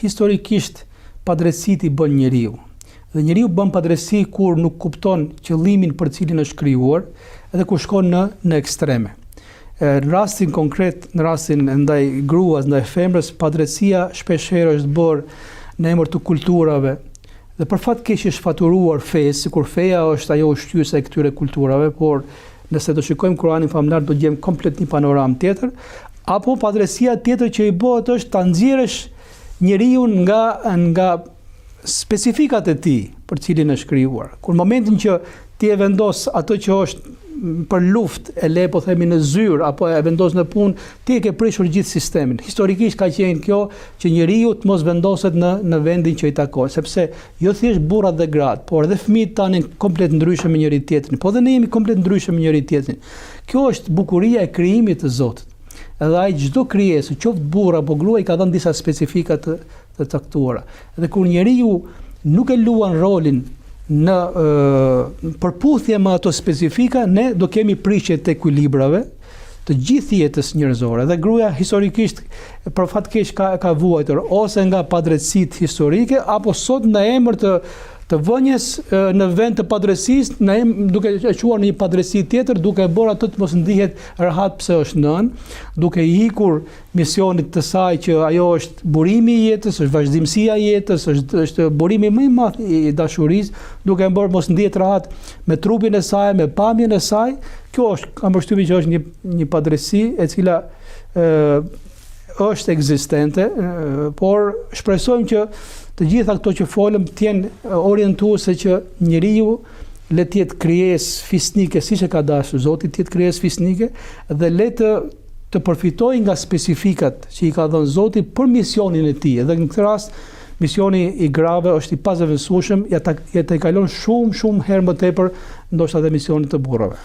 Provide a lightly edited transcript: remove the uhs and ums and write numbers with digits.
historikisht padrejësitë i bën njeriu. Dhe njeriu bën padrejësi kur nuk kupton qëllimin për cilin është krijuar edhe kur shkon në ekstreme. Në rastin konkret, në rastin ndaj gruas, ndaj femrës, padrejësia shpeshherë është bërë në emër të kulturave dhe për fat keq është faturuar fesë, sikur feja është ajo ushqyese e këtyre kulturave, por nëse do shikojmë Kur'anin famlar do gjejmë komplet një panoramë tjetër, apo padrejësia tjetër që i bëhet është ta nxjerrësh njeriu nga specifikat e tij për cilin është krijuar. Kur momentin që ti e vendos ato që është për luftë e le po themi në zyrë apo e vendos në punë, ti e ke prishur gjithë sistemin. Historikisht ka qenë kjo që njeriu të mos vendoset në vendin që i takon, sepse jo thjesht burrat dhe gratë, por edhe fëmijët tanë komplet ndryshëm me njëri tjetrin. Po dhe ne jemi komplet ndryshëm me njëri tjetrin. Kjo është bukuria e krijimit të Zotit. Edhe ai çdo krijesë, qoftë burr apo grua, i ka dhënë disa specifika të caktuara. Dhe kur njeriu nuk e luan rolin në përputhje me ato specifika, ne do kemi prishje të ekuilibrave të gjithë jetës njerëzore. Dhe gruaja historikisht për fat keq ka vuajtur ose nga padrejtësitë historike apo sot në emër të vënjes në vend të padrejtësisë, duke e quar në një padrejtësi tjetër, duke e bërë atë të mos ndihet rahat pse është nën, duke i ikur misionit të saj që ajo është burimi i jetës, është vazhdimësia e jetës, është burimi më i madh i dashurisë, duke e bërë mos ndihet rahat me trupin e saj, me pamjen e saj. Kjo është, kam përshtypjen që është një padrejtësi e cila është ekzistente, por shpresojmë që të gjitha këto që folëm të jenë orientuese që njeriu le të jetë krijesë fisnike, siç e ka dashur Zoti, të jetë krijesë fisnike dhe le të përfitojë nga specifikat që i ka dhënë Zoti për misionin e tij. Edhe në këtë rast misioni i grave është i pazëvendësueshëm, ja të kalon shumë herë më tepër ndoshta edhe misionit të burrave.